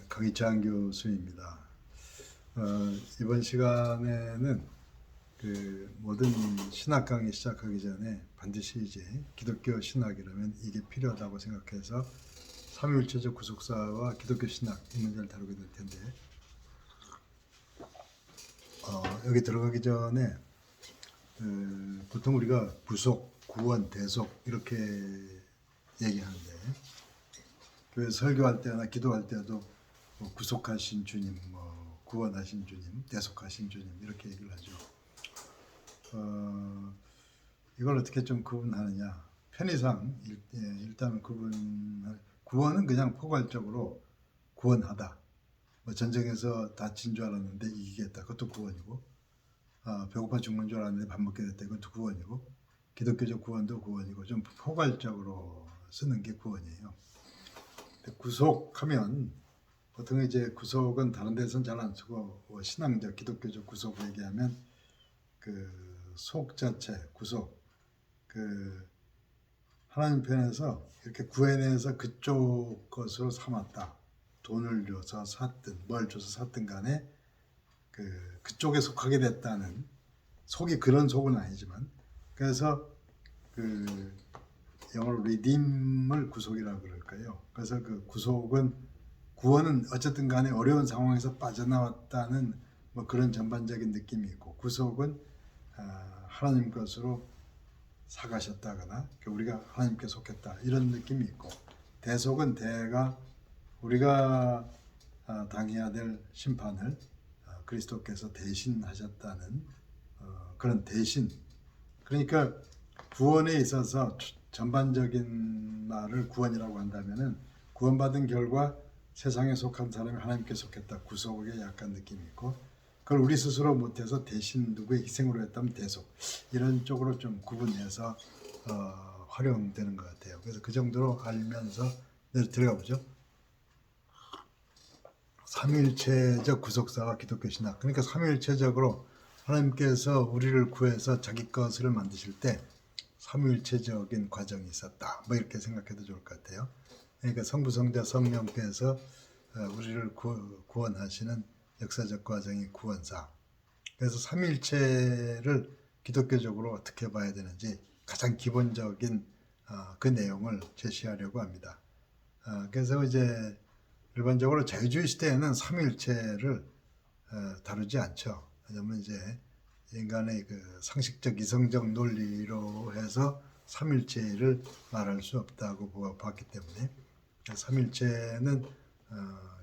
강희찬 교수입니다. 이번 시간에는 모든 신학 강의 시작하기 전에 반드시 이제 기독교 신학이라면 이게 필요하다고 생각해서 삼위일체적 구속사와 기독교 신학 이 문제를 다루게 될 텐데, 여기 들어가기 전에 보통 우리가 구속, 구원, 대속 이렇게 얘기하는데, 교회 설교할 때나 기도할 때도 구속하신 주님, 구원하신 주님, 대속하신 주님 이렇게 얘기를 하죠. 이걸 어떻게 좀 구분하느냐? 편의상 일단은 구원은 그냥 포괄적으로 구원하다. 전쟁에서 다친 줄 알았는데 이기겠다. 그것도 구원이고, 배고파 죽는 줄 알았는데 밥 먹게 됐다. 그것도 구원이고, 기독교적 구원도 구원이고, 좀 포괄적으로 쓰는 게 구원이에요. 구속하면 보통 이제 구속은 다른 데서는 잘 안 쓰고, 신앙적 기독교적 구속 얘기하면 속 자체 구속, 하나님 편에서 이렇게 구해내서 그쪽 것으로 삼았다. 돈을 줘서 샀든 뭘 줘서 샀든 간에 그쪽에 속하게 됐다는, 속이 그런 속은 아니지만, 그래서 영어로 redeem을 구속이라고 그럴까요? 그래서 구원은 어쨌든 간에 어려운 상황에서 빠져나왔다는 그런 전반적인 느낌이 있고, 구속은 하나님 것으로 사가셨다거나 우리가 하나님께 속했다 이런 느낌이 있고, 대속은 우리가 당해야 될 심판을 그리스도께서 대신하셨다는 그런 대신. 그러니까 구원에 있어서 전반적인 말을 구원이라고 한다면은, 구원받은 결과 세상에 속한 사람이 하나님께 속했다, 구속에 약간 느낌이 있고, 그걸 우리 스스로 못해서 대신 누구의 희생으로 했다면 대속, 이런 쪽으로 좀 구분해서 활용되는 것 같아요. 그래서 그 정도로 알면서 들어가 보죠. 삼위일체적 구속사와 기독교 신학. 그러니까 삼위일체적으로 하나님께서 우리를 구해서 자기 것을 만드실 때 삼위일체적인 과정이 있었다, 이렇게 생각해도 좋을 것 같아요. 그러니까 성부, 성자, 성령께서 우리를 구원하시는 역사적 과정이 구원사. 그래서 삼위일체를 기독교적으로 어떻게 봐야 되는지 가장 기본적인 그 내용을 제시하려고 합니다. 그래서 이제 일반적으로 자유주의 시대에는 삼위일체를 다루지 않죠. 왜냐하면 이제 인간의 상식적 이성적 논리로 해서 삼위일체를 말할 수 없다고 봤기 때문에, 삼위일체는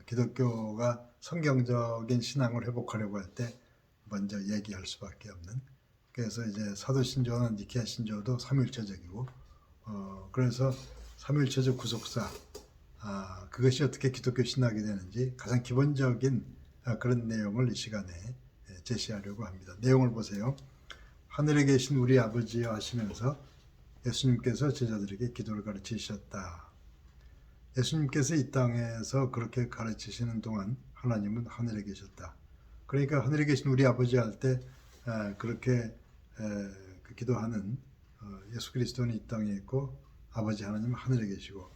기독교가 성경적인 신앙을 회복하려고 할 때 먼저 얘기할 수밖에 없는. 그래서 이제 사도 신조나 니케아 신조도 삼위일체적이고, 그래서 삼위일체적 구속사, 그것이 어떻게 기독교 신학이 되는지 가장 기본적인 그런 내용을 이 시간에 제시하려고 합니다. 내용을 보세요. 하늘에 계신 우리 아버지여 하시면서 예수님께서 제자들에게 기도를 가르치셨다. 예수님께서 이 땅에서 그렇게 가르치시는 동안 하나님은 하늘에 계셨다. 그러니까 하늘에 계신 우리 아버지 할 때 그렇게 기도하는 예수 그리스도는 이 땅에 있고 아버지 하나님은 하늘에 계시고,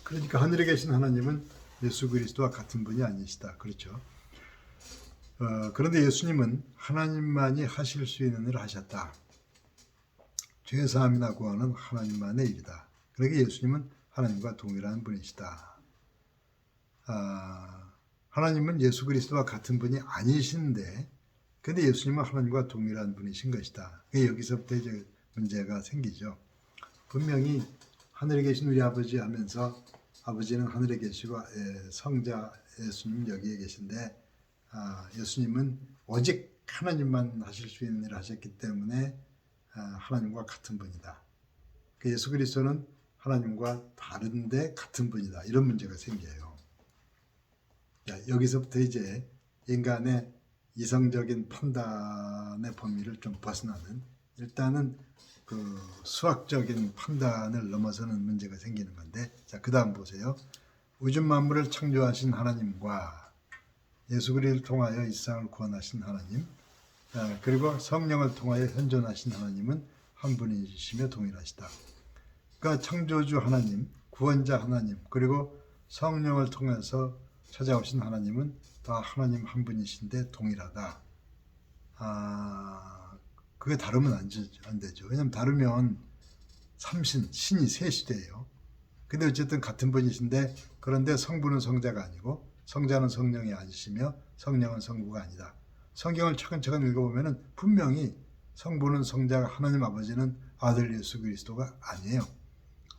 그러니까 하늘에 계신 하나님은 예수 그리스도와 같은 분이 아니시다. 그렇죠? 그런데 예수님은 하나님만이 하실 수 있는 일을 하셨다. 죄사함이나 구원은 하나님만의 일이다. 그러기에 예수님은 하나님과 동일한 분이시다. 하나님은 예수 그리스도와 같은 분이 아니신데, 근데 예수님은 하나님과 동일한 분이신 것이다. 여기서부터 이제 문제가 생기죠. 분명히 하늘에 계신 우리 아버지 하면서, 아버지는 하늘에 계시고 성자 예수님 여기에 계신데, 예수님은 오직 하나님만 하실 수 있는 일을 하셨기 때문에 하나님과 같은 분이다. 예수 그리스도는 하나님과 다른데 같은 분이다. 이런 문제가 생겨요. 여기서부터 이제 인간의 이성적인 판단의 범위를 좀 벗어나는, 일단은 수학적인 판단을 넘어서는 문제가 생기는 건데, 그 다음 보세요. 우주 만물을 창조하신 하나님과 예수 그리스도를 통하여 이 세상을 구원하신 하나님, 그리고 성령을 통하여 현존하신 하나님은 한 분이시며 동일하시다. 그러니까 창조주 하나님, 구원자 하나님, 그리고 성령을 통해서 찾아오신 하나님은 다 하나님 한 분이신데 동일하다. 그게 다르면 안 되죠. 왜냐하면 다르면 신이 셋이 돼요. 근데 어쨌든 같은 분이신데, 그런데 성부는 성자가 아니고 성자는 성령이 아니시며 성령은 성부가 아니다. 성경을 차근차근 읽어보면 분명히 성부는 성자가, 하나님 아버지는 아들 예수 그리스도가 아니에요.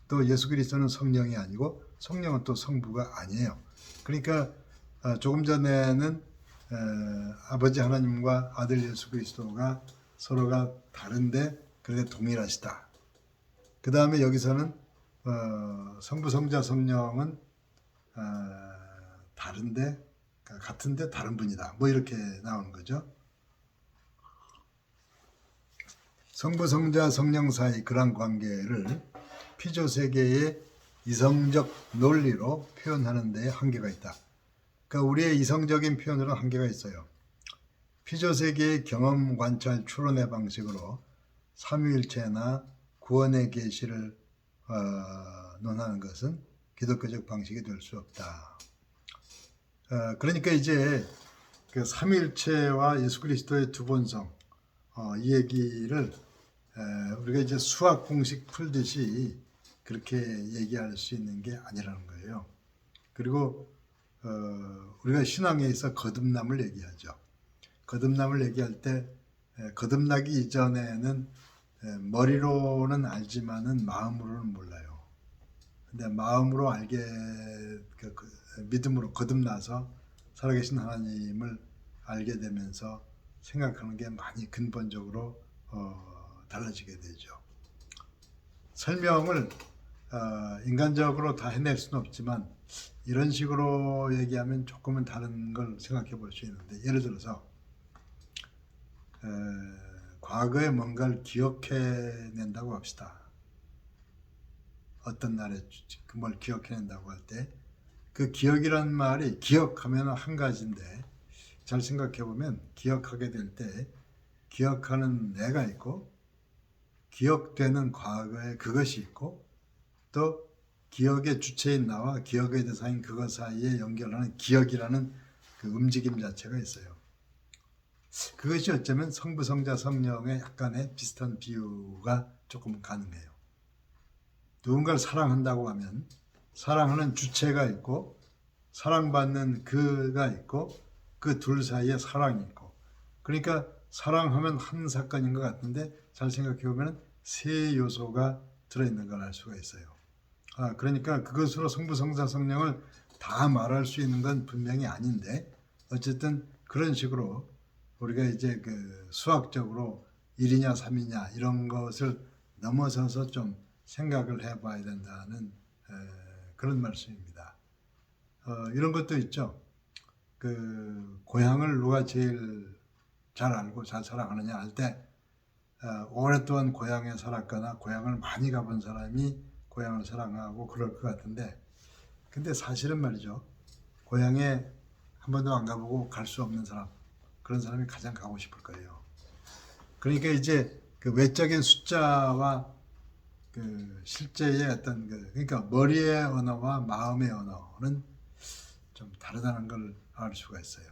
또 예수 그리스도는 성령이 아니고 성령은 또 성부가 아니에요. 그러니까 조금 전에는 아버지 하나님과 아들 예수 그리스도가 서로가 다른데 그런데 동일하시다. 그 다음에 여기서는 성부, 성자, 성령은 다른데 같은데 다른 분이다. 뭐 이렇게 나오는 거죠. 성부, 성자, 성령 사이 그런 관계를 피조 세계의 이성적 논리로 표현하는 데 한계가 있다. 그러니까 우리의 이성적인 표현으로는 한계가 있어요. 피조 세계의 경험, 관찰, 추론의 방식으로 삼위일체나 구원의 계시를 논하는 것은 기독교적 방식이 될 수 없다. 그러니까 이제 그 삼위일체와 예수 그리스도의 두 본성, 이 얘기를 우리가 이제 수학 공식 풀듯이 그렇게 얘기할 수 있는 게 아니라는 거예요. 그리고 우리가 신앙에 있어 거듭남을 얘기하죠. 거듭남을 얘기할 때 거듭나기 이전에는 머리로는 알지만은 마음으로는 몰라요. 근데 마음으로 믿음으로 거듭나서 살아계신 하나님을 알게 되면서 생각하는 게 많이 근본적으로 달라지게 되죠. 설명을 인간적으로 다 해낼 수는 없지만 이런 식으로 얘기하면 조금은 다른 걸 생각해 볼 수 있는데, 예를 들어서 과거에 뭔가를 기억해낸다고 합시다. 어떤 날에 뭘 기억해낸다고 할 때 그 기억이란 말이, 기억하면 한 가지인데 잘 생각해 보면 기억하게 될 때 기억하는 내가 있고 기억되는 과거의 그것이 있고 또 기억의 주체인 나와 기억의 대상인 그것 사이에 연결하는 기억이라는 그 움직임 자체가 있어요. 그것이 어쩌면 성부, 성자, 성령의 약간의 비슷한 비유가 조금 가능해요. 누군가를 사랑한다고 하면 사랑하는 주체가 있고 사랑받는 그가 있고 그 둘 사이에 사랑이 있고, 그러니까 사랑하면 한 사건인 것 같은데 잘 생각해 보면 세 요소가 들어있는 걸 알 수가 있어요. 그러니까 그것으로 성부, 성자, 성령을 다 말할 수 있는 건 분명히 아닌데, 어쨌든 그런 식으로 우리가 이제 그 수학적으로 1이냐 3이냐 이런 것을 넘어서서 좀 생각을 해봐야 된다는 그런 말씀입니다. 이런 것도 있죠. 그 고향을 누가 제일 잘 알고 잘 사랑하느냐 할 때 오랫동안 고향에 살았거나 고향을 많이 가본 사람이 고향을 사랑하고 그럴 것 같은데, 근데 사실은 말이죠, 고향에 한 번도 안 가보고 갈 수 없는 사람, 그런 사람이 가장 가고 싶을 거예요. 그러니까 이제 그 외적인 숫자와 그 실제의 어떤 그러니까 머리의 언어와 마음의 언어는 좀 다르다는 걸 알 수가 있어요.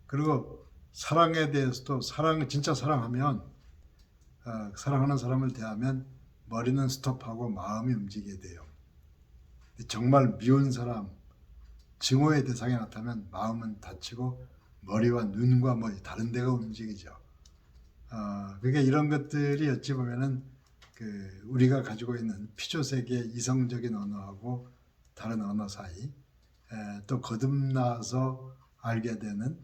그리고 사랑에 대해서도 진짜 사랑하면 사랑하는 사람을 대하면 머리는 스톱하고 마음이 움직이게 돼요. 정말 미운 사람, 증오의 대상이 나타나면 마음은 다치고 머리와 눈과 다른 데가 움직이죠. 그러니까 이런 것들이 어찌 보면은 우리가 가지고 있는 피조 세계의 이성적인 언어하고 다른 언어 사이, 또 거듭나서 알게 되는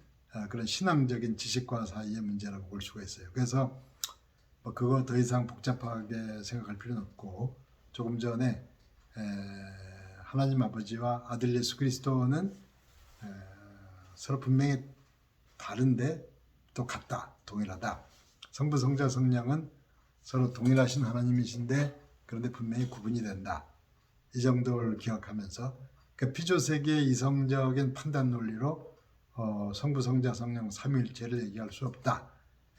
그런 신앙적인 지식과 사이의 문제라고 볼 수가 있어요. 그래서 그거 더 이상 복잡하게 생각할 필요는 없고, 조금 전에 하나님 아버지와 아들 예수 그리스도는 서로 분명히 다른데 또 같다, 동일하다. 성부, 성자, 성령은 서로 동일하신 하나님이신데 그런데 분명히 구분이 된다. 이 정도를 기억하면서 피조 세계의 이성적인 판단 논리로 성부, 성자, 성령 삼위일체를 얘기할 수 없다.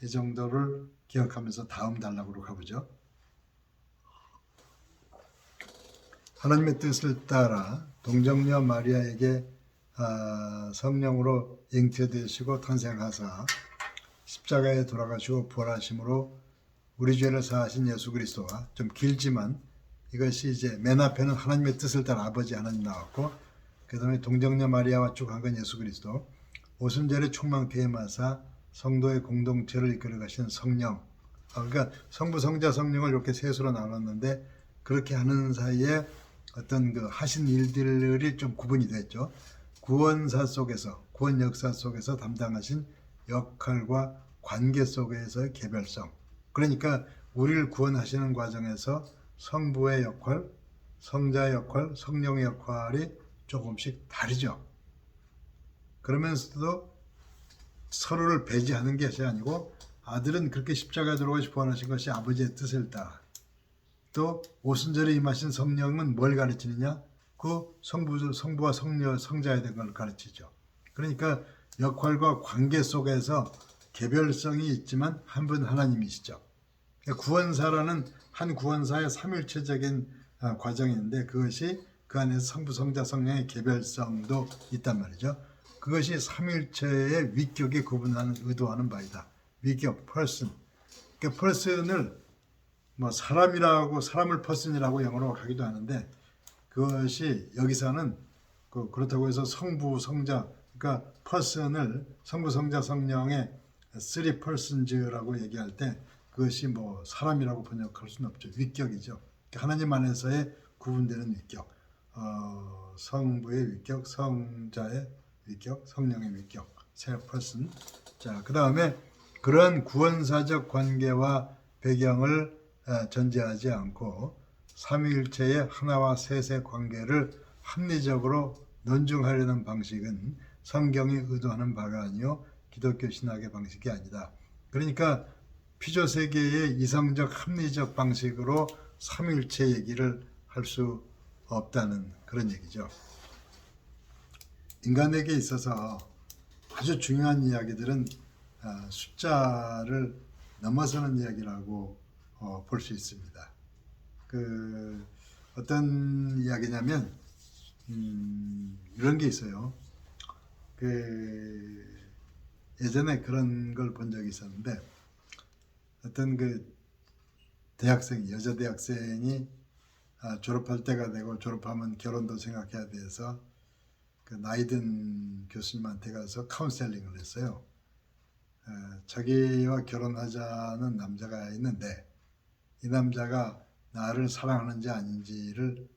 이 정도를 기억하면서 다음 단락으로 가보죠. 하나님의 뜻을 따라 동정녀 마리아에게 성령으로 잉태되시고 탄생하사 십자가에 돌아가시고 부활하심으로 우리 죄를 사하신 예수 그리스도와, 좀 길지만 이것이 이제 맨 앞에는 하나님의 뜻을 따라 아버지 하나님 나왔고, 그 다음에 동정녀 마리아와 쭉 한 건 예수 그리스도, 오순절에 충만케 임하사 성도의 공동체를 이끌어 가시는 성령. 그러니까 성부, 성자, 성령을 이렇게 셋으로 나눴는데, 그렇게 하는 사이에 어떤 그 하신 일들이 좀 구분이 됐죠. 구원사 속에서, 구원 역사 속에서 담당하신 역할과 관계 속에서의 개별성. 그러니까 우리를 구원하시는 과정에서 성부의 역할, 성자의 역할, 성령의 역할이 조금씩 다르죠. 그러면서도 서로를 배제하는 것이 아니고, 아들은 그렇게 십자가에 들어가시 부활하신 것이 아버지의 뜻을 따라, 또 오순절에 임하신 성령은 뭘 가르치느냐? 그 성부와 성자에 대한 걸 가르치죠. 그러니까 역할과 관계 속에서 개별성이 있지만 한 분 하나님이시죠. 구원사라는 한 구원사의 삼일체적인 과정인데, 그것이 그 안에서 성부, 성자, 성령의 개별성도 있단 말이죠. 그것이 삼일체의 위격에 구분하는, 의도하는 바이다. 위격, person. 그러니까 person을 뭐 사람이라고, 사람을 person이라고 영어로 하기도 하는데, 그것이 여기서는 그렇다고 해서 성부, 성자, 그러니까 person을 성부, 성자, 성령의 three persons라고 얘기할 때, 그것이 뭐 사람이라고 번역할 수는 없죠. 위격이죠. 하나님 안에서의 구분되는 위격, 성부의 위격, 성자의 위격, 성령의 위격, 세 person. 자, 그 다음에 그런 구원사적 관계와 배경을 전제하지 않고 삼위일체의 하나와 셋의 관계를 합리적으로 논증하려는 방식은 성경이 의도하는 바가 아니요 기독교 신학의 방식이 아니다. 그러니까 피조세계의 이성적 합리적 방식으로 삼위일체 얘기를 할 수 없다는 그런 얘기죠. 인간에게 있어서 아주 중요한 이야기들은 숫자를 넘어서는 이야기라고 볼 수 있습니다. 어떤 이야기냐면 이런 게 있어요. 예전에 그런 걸 본 적이 있었는데, 어떤 대학생, 여자 대학생이 졸업할 때가 되고, 졸업하면 결혼도 생각해야 돼서 나이 든 교수님한테 가서 카운셀링을 했어요. 자기와 결혼하자는 남자가 있는데, 이 남자가 나를 사랑하는지 아닌지를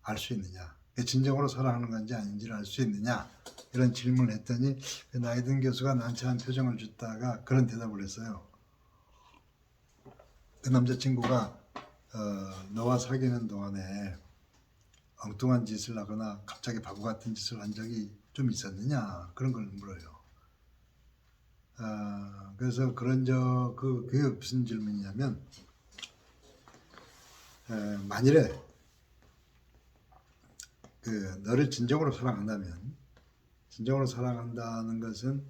알 수 있느냐, 진정으로 사랑하는 건지 아닌지를 알 수 있느냐, 이런 질문을 했더니 나이 든 교수가 난처한 표정을 짓다가 그런 대답을 했어요. 그 남자친구가 너와 사귀는 동안에 엉뚱한 짓을 하거나 갑자기 바보 같은 짓을 한 적이 좀 있었느냐, 그런 걸 물어요. 그래서 그게 무슨 질문이냐면, 만일에 너를 진정으로 사랑한다면, 진정으로 사랑한다는 것은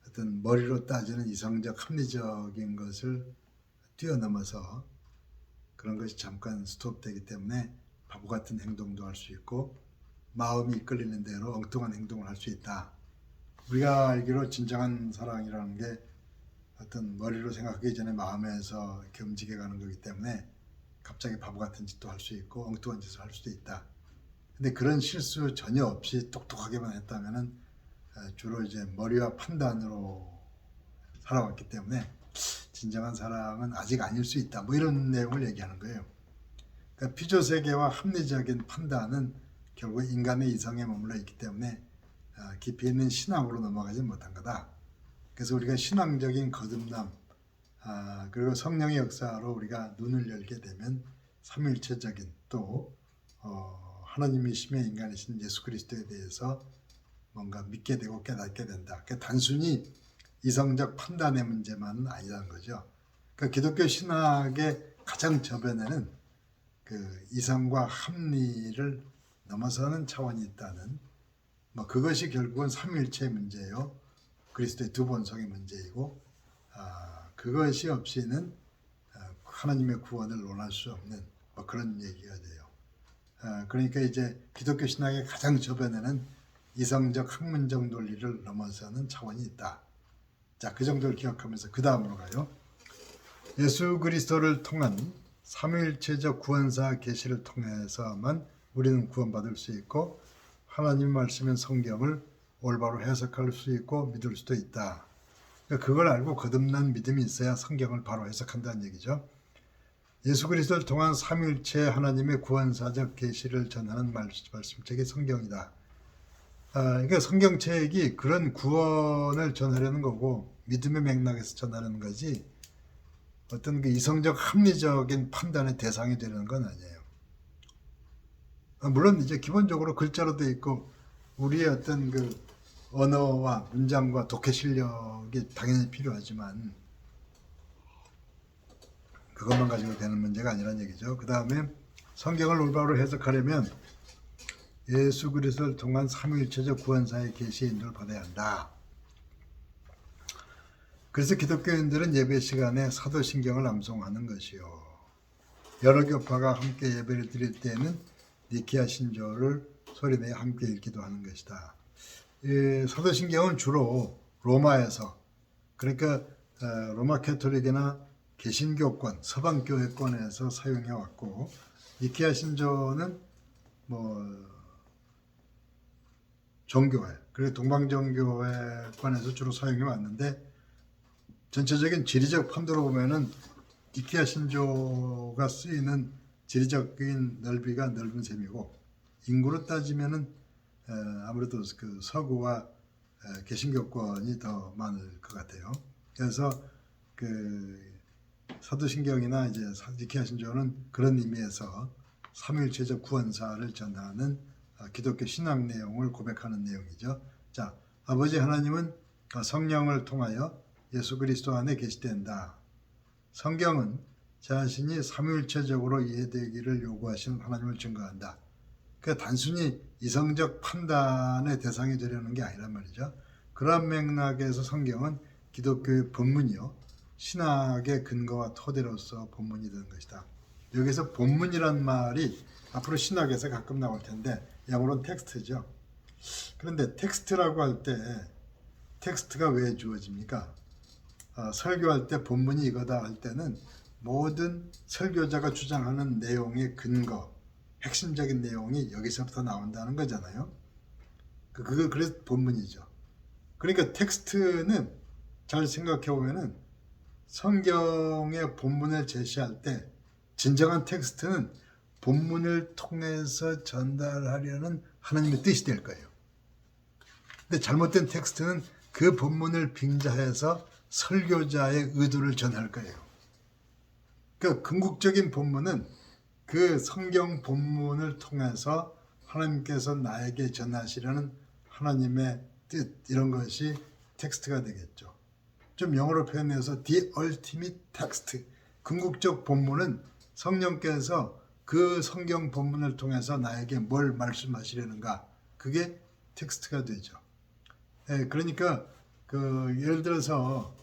어떤 머리로 따지는 이성적 합리적인 것을 뛰어넘어서 그런 것이 잠깐 스톱되기 때문에 바보 같은 행동도 할 수 있고 마음이 이끌리는 대로 엉뚱한 행동을 할 수 있다. 우리가 알기로 진정한 사랑이라는 게 어떤 머리로 생각하기 전에 마음에서 이렇게 움직여가는 거기 때문에 갑자기 바보 같은 짓도 할 수 있고 엉뚱한 짓을 할 수도 있다. 근데 그런 실수 전혀 없이 똑똑하게만 했다면은 주로 이제 머리와 판단으로 살아왔기 때문에 진정한 사랑은 아직 아닐 수 있다. 뭐 이런 내용을 얘기하는 거예요. 그러니까 피조세계와 합리적인 판단은 결국 인간의 이성에 머물러 있기 때문에 깊이 있는 신앙으로 넘어가지 못한 거다. 그래서 우리가 신앙적인 거듭남, 그리고 성령의 역사로 우리가 눈을 열게 되면 삼위일체적인, 또 하나님이시며 인간이신 예수 그리스도에 대해서 뭔가 믿게 되고 깨닫게 된다. 그러니까 단순히 이성적 판단의 문제만은 아니라는 거죠. 그러니까 기독교 신학의 가장 저변에는 이성과 합리를 넘어서는 차원이 있다는, 그것이 결국은 삼위일체의 문제예요. 그리스도의 두 본성의 문제이고, 그것이 없이는 하나님의 구원을 논할 수 없는 그런 얘기가 돼요. 그러니까 이제 기독교 신학의 가장 저변에는 이성적 학문적 논리를 넘어서는 차원이 있다. 자, 그 정도를 기억하면서 그 다음으로 가요. 예수 그리스도를 통한 삼위일체적 구원사 계시를 통해서만 우리는 구원받을 수 있고 하나님 말씀인 성경을 올바로 해석할 수 있고 믿을 수도 있다. 그걸 알고 거듭난 믿음이 있어야 성경을 바로 해석한다는 얘기죠. 예수 그리스도를 통한 삼위일체 하나님의 구원사적 계시를 전하는 말씀책이 성경이다. 그러니까 성경책이 그런 구원을 전하려는 거고 믿음의 맥락에서 전하는 거지 어떤 그 이성적 합리적인 판단의 대상이 되는 건 아니에요. 물론 이제 기본적으로 글자로 돼 있고 우리의 어떤 그 언어와 문장과 독해 실력이 당연히 필요하지만 그것만 가지고 되는 문제가 아니라는 얘기죠. 그 다음에 성경을 올바로 해석하려면 예수 그리스도를 통한 삼위일체적 구원사의 계시의 인도를 받아야 한다. 그래서 기독교인들은 예배 시간에 사도신경을 암송하는 것이요. 여러 교파가 함께 예배를 드릴 때에는 니케아 신조를 소리내어 함께 읽기도 하는 것이다. 사도신경은 주로 로마에서 그러니까 로마 캐톨릭이나 개신교권, 서방교회권에서 사용해 왔고 니케아 신조는 종교회, 그리고 동방정교회권에서 주로 사용해 왔는데 전체적인 지리적 판도로 보면은 니케아 신조가 쓰이는 지리적인 넓이가 넓은 셈이고 인구로 따지면은 아무래도 그 서구와 개신교권이 더 많을 것 같아요. 그래서 그 사도신경이나 이제 니케아 신조는 그런 의미에서 삼위일체적 구원사를 전하는 기독교 신앙 내용을 고백하는 내용이죠. 자, 아버지 하나님은 성령을 통하여 예수 그리스도 안에 계시된다. 성경은 자신이 삼위일체적으로 이해되기를 요구하시는 하나님을 증거한다. 그러니까 단순히 이성적 판단의 대상이 되려는 게 아니란 말이죠. 그런 맥락에서 성경은 기독교의 본문이요. 신학의 근거와 토대로서 본문이 되는 것이다. 여기서 본문이란 말이 앞으로 신학에서 가끔 나올 텐데 영어로는 텍스트죠. 그런데 텍스트라고 할 때 텍스트가 왜 주어집니까? 설교할 때 본문이 이거다 할 때는 모든 설교자가 주장하는 내용의 근거, 핵심적인 내용이 여기서부터 나온다는 거잖아요. 그래서 본문이죠. 그러니까 텍스트는 잘 생각해 보면은 성경의 본문을 제시할 때 진정한 텍스트는 본문을 통해서 전달하려는 하나님의 뜻이 될 거예요. 근데 잘못된 텍스트는 그 본문을 빙자해서 설교자의 의도를 전할 거예요. 그 궁극적인 본문은 그 성경 본문을 통해서 하나님께서 나에게 전하시려는 하나님의 뜻, 이런 것이 텍스트가 되겠죠. 좀 영어로 표현해서 the ultimate text, 궁극적 본문은 성령께서 그 성경 본문을 통해서 나에게 뭘 말씀하시려는가, 그게 텍스트가 되죠. 그러니까 예를 들어서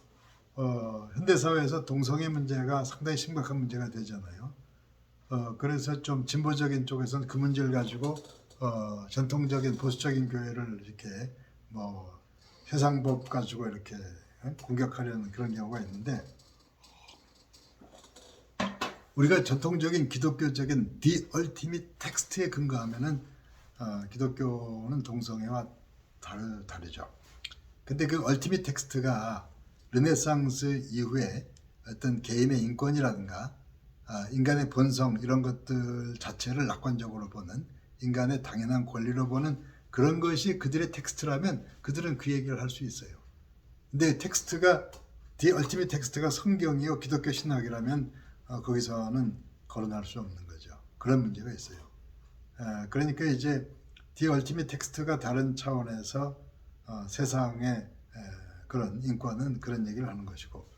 현대사회에서 동성애 문제가 상당히 심각한 문제가 되잖아요. 그래서 좀 진보적인 쪽에서는 그 문제를 가지고 전통적인 보수적인 교회를 이렇게 세상법 가지고 이렇게 공격하려는 그런 경우가 있는데, 우리가 전통적인 기독교적인 the ultimate text에 근거하면은 기독교는 동성애와 다르죠. 근데 그 ultimate text가 르네상스 이후에 어떤 개인의 인권이라든가 인간의 본성 이런 것들 자체를 낙관적으로 보는, 인간의 당연한 권리로 보는 그런 것이 그들의 텍스트라면 그들은 그 얘기를 할 수 있어요. 근데 텍스트가 the ultimate 텍스트가 성경이요 기독교 신학이라면 거기서는 거론할 수 없는 거죠. 그런 문제가 있어요. 그러니까 이제 the ultimate 텍스트가 다른 차원에서 세상의 그런 인권은 그런 얘기를 하는 것이고,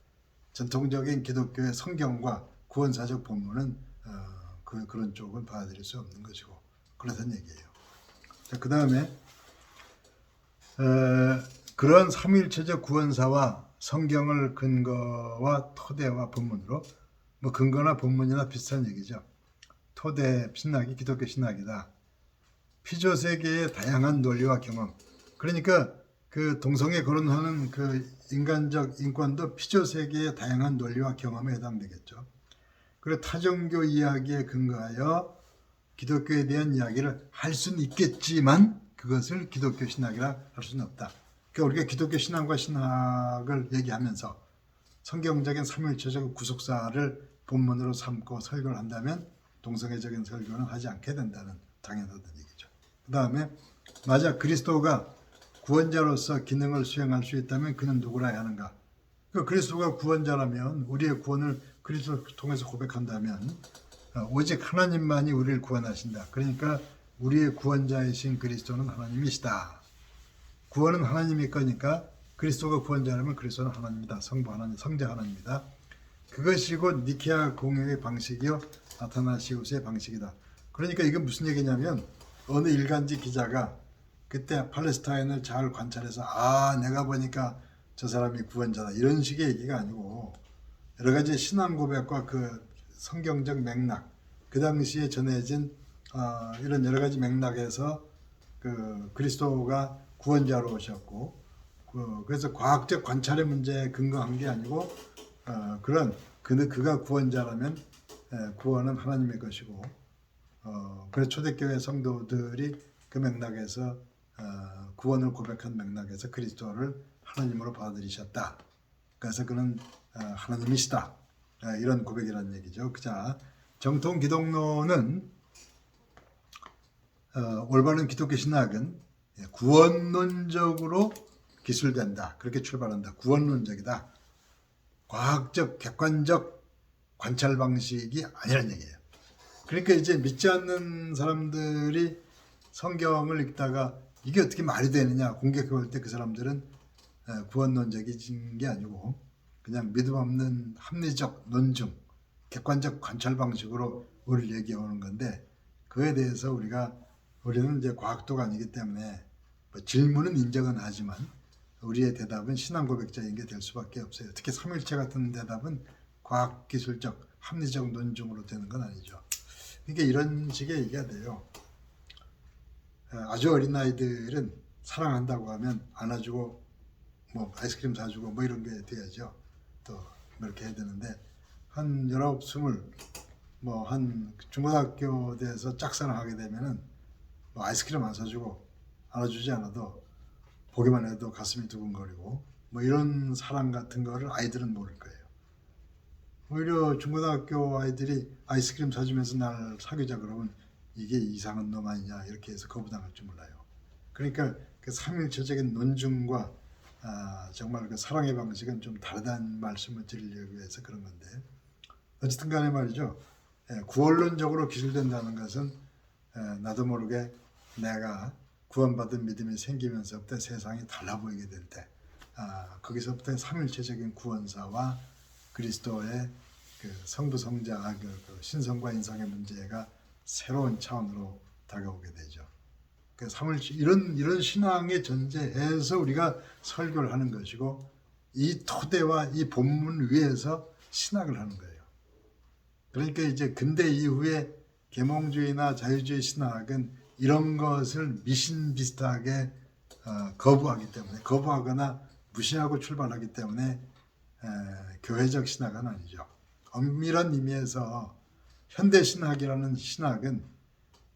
전통적인 기독교의 성경과 구원사적 본문은 그런 쪽은 받아들일 수 없는 것이고, 그렇다는 얘기예요. 자, 그 다음에 그런 삼위일체적 구원사와 성경을 근거와 토대와 본문으로, 근거나 본문이나 비슷한 얘기죠. 토대 신학이 기독교 신학이다. 피조 세계의 다양한 논리와 경험. 그러니까 그 동성애 거론하는 그 인간적 인권도 피조 세계의 다양한 논리와 경험에 해당되겠죠. 그리고 타종교 이야기에 근거하여 기독교에 대한 이야기를 할 수는 있겠지만 그것을 기독교 신학이라 할 수는 없다. 그러니까 우리가 기독교 신앙과 신학을 얘기하면서 성경적인 삼위일체적 구속사를 본문으로 삼고 설교를 한다면 동성애적인 설교는 하지 않게 된다는 당연하다는 얘기죠. 그 다음에 맞아, 그리스도가 구원자로서 기능을 수행할 수 있다면 그는 누구라야 하는가? 그 그리스도가 구원자라면 우리의 구원을 그리스도를 통해서 고백한다면 오직 하나님만이 우리를 구원하신다. 그러니까 우리의 구원자이신 그리스도는 하나님이시다. 구원은 하나님일 거니까 그리스도가 구원자라면 그리스도는 하나님이다. 성부 하나님, 성자 하나님이다. 그것이 곧 니케아 공회의 방식이요 아타나시우스의 방식이다. 그러니까 이건 무슨 얘기냐면 어느 일간지 기자가 그때 팔레스타인을 잘 관찰해서 내가 보니까 저 사람이 구원자다 이런 식의 얘기가 아니고 여러 가지 신앙 고백과 그 성경적 맥락, 그 당시에 전해진 이런 여러 가지 맥락에서 그 그리스도가 구원자로 오셨고 그래서 과학적 관찰의 문제에 근거한 게 아니고 그런 그가 구원자라면 구원은 하나님의 것이고 그래서 초대교회 성도들이 그 맥락에서 구원을 고백한 맥락에서 그리스도를 하나님으로 받아들이셨다. 그래서 그는 하나님이시다. 이런 고백이라는 얘기죠. 자, 정통 기독론은 올바른 기독교 신학은 구원론적으로 기술된다. 그렇게 출발한다. 구원론적이다. 과학적, 객관적 관찰 방식이 아니라는 얘기예요. 그러니까 이제 믿지 않는 사람들이 성경을 읽다가 이게 어떻게 말이 되느냐 공격해올 때 그 사람들은 구원론적인 게 아니고 그냥 믿음 없는 합리적 논증, 객관적 관찰 방식으로 우리를 얘기해 오는 건데 그에 대해서 우리는 이제 과학도가 아니기 때문에 뭐 질문은 인정은 하지만 우리의 대답은 신앙 고백자인 게 될 수밖에 없어요. 특히 삼일체 같은 대답은 과학 기술적 합리적 논증으로 되는 건 아니죠. 그러니까 이런 식의 얘기가 돼요. 아주 어린 아이들은 사랑한다고 하면 안아주고 뭐 아이스크림 사주고 뭐 이런 게 돼야죠. 또 이렇게 해야 되는데 한 19, 20 뭐 한 중고등학교 돼서 짝사랑하게 되면은 뭐 아이스크림 안 사주고 안아주지 않아도 보기만 해도 가슴이 두근거리고 뭐 이런 사랑 같은 거를 아이들은 모를 거예요. 오히려 중고등학교 아이들이 아이스크림 사주면서 날 사귀자 그러면 이게 이상한 놈 아니냐 이렇게 해서 거부당할 줄 몰라요. 그러니까 그 삼일체적인 논증과 정말 그 사랑의 방식은 좀 다르다는 말씀을 드리려고 해서 그런 건데 어쨌든 간에 말이죠. 구원론적으로 기술된다는 것은 나도 모르게 내가 구원받은 믿음이 생기면서부터 세상이 달라 보이게 될 때 거기서부터 삼일체적인 구원사와 그리스도의 그 성부 성자 그 신성과 인성의 문제가 새로운 차원으로 다가오게 되죠. 그 삼일체 이런 신앙의 전제에서 우리가 설교를 하는 것이고 이 토대와 이 본문 위에서 신학을 하는 거예요. 그러니까 이제 근대 이후에 계몽주의나 자유주의 신학은 이런 것을 미신 비슷하게 거부하기 때문에 거부하거나 무시하고 출발하기 때문에 교회적 신학은 아니죠. 엄밀한 의미에서 현대 신학이라는 신학은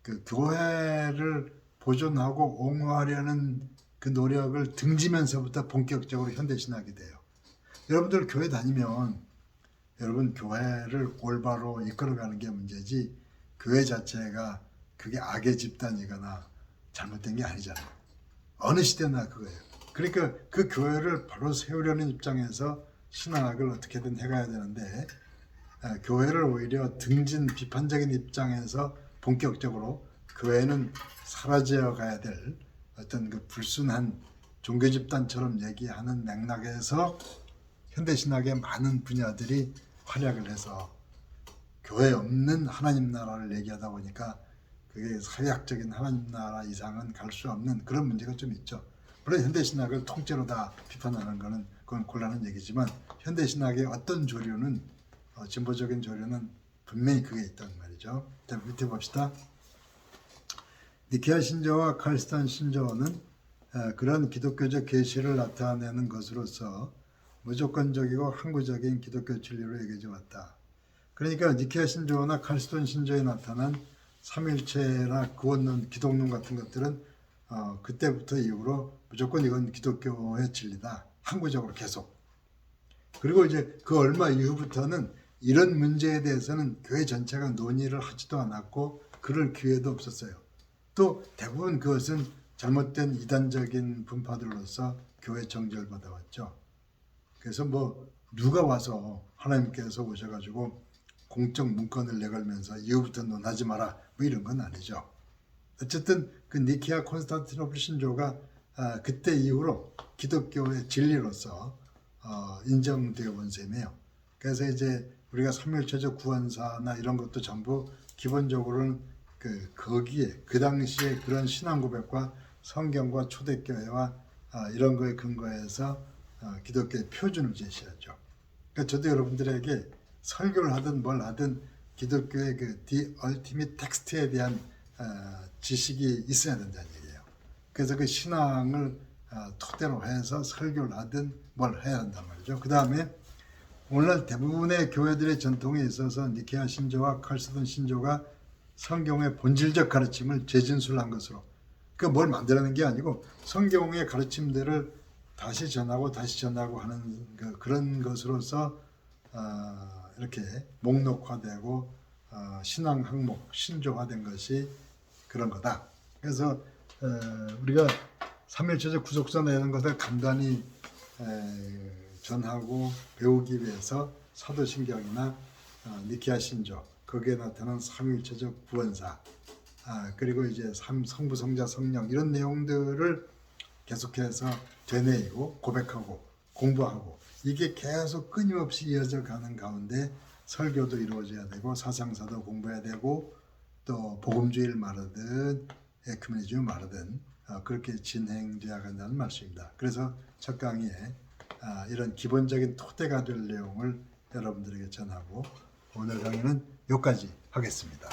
그 교회를 보존하고 옹호하려는 그 노력을 등지면서부터 본격적으로 현대 신학이 돼요. 여러분들 교회 다니면 여러분 교회를 올바로 이끌어가는 게 문제지 교회 자체가 그게 악의 집단이거나 잘못된 게 아니잖아요. 어느 시대나 그거예요. 그러니까 그 교회를 바로 세우려는 입장에서 신학을 어떻게든 해가야 되는데 교회를 오히려 등진 비판적인 입장에서 본격적으로 교회는 사라져 가야 될 어떤 그 불순한 종교 집단처럼 얘기하는 맥락에서 현대신학의 많은 분야들이 활약을 해서 교회 없는 하나님 나라를 얘기하다 보니까 그게 사회학적인 하나님 나라 이상은 갈 수 없는 그런 문제가 좀 있죠. 물론 현대신학을 통째로 다 비판하는 거는 그건 곤란한 얘기지만 현대신학의 어떤 조류는 진보적인 조류는 분명히 그게 있단 말이죠. 자, 밑에 봅시다. 니케아 신조와 칼스탄 신조는 그런 기독교적 계시를 나타내는 것으로서 무조건적이고 항구적인 기독교 진리로 여겨져 왔다. 그러니까 니케아 신조나 칼스톤 신조에 나타난 삼일체나 구원론, 기독론 같은 것들은 그때부터 이후로 무조건 이건 기독교의 진리다. 항구적으로 계속. 그리고 이제 그 얼마 이후부터는 이런 문제에 대해서는 교회 전체가 논의를 하지도 않았고 그럴 기회도 없었어요. 또 대부분 그것은 잘못된 이단적인 분파들로서 교회 정죄를 받아왔죠. 그래서 뭐 누가 와서 하나님께서 오셔가지고 공적 문건을 내걸면서 이후부터 논하지 마라 뭐 이런 건 아니죠. 어쨌든 그 니케아 콘스탄티노플 신조가 그때 이후로 기독교의 진리로서 인정되어 온 셈이에요. 그래서 이제 우리가 삼일체적 구원사나 이런 것도 전부 기본적으로는 거기에 그 당시에 그런 신앙 고백과 성경과 초대교회와 이런 거에 근거해서 기독교의 표준을 제시하죠. 그러니까 저도 여러분들에게 설교를 하든 뭘 하든 기독교의 그 The Ultimate Text에 대한 지식이 있어야 된다는 얘기예요. 그래서 그 신앙을 토대로 해서 설교를 하든 뭘 해야 한단 말이죠. 그 다음에 오늘날 대부분의 교회들의 전통에 있어서 니케아 신조와 칼스돈 신조가 성경의 본질적 가르침을 재진술한 것으로, 그 뭘 만들어낸 게 아니고 성경의 가르침들을 다시 전하고 하는 그런 것으로서 이렇게 목록화되고 신앙 항목 신조화된 것이 그런 거다. 그래서 우리가 삼일체적 구속사나 이런 것을 간단히 전하고 배우기 위해서 사도신경이나 니케아 신조, 거기에 나타난 삼일체적 구원사, 그리고 이제 성부, 성자, 성령 이런 내용들을 계속해서 되뇌이고 고백하고 공부하고 이게 계속 끊임없이 이어져 가는 가운데 설교도 이루어져야 되고 사상사도 공부해야 되고 또 복음주의를 말하든 에큐메니즘을 말하든 그렇게 진행되어야 한다는 말씀입니다. 그래서 첫 강의에 이런 기본적인 토대가 될 내용을 여러분들에게 전하고 오늘 강의는 여기까지 하겠습니다.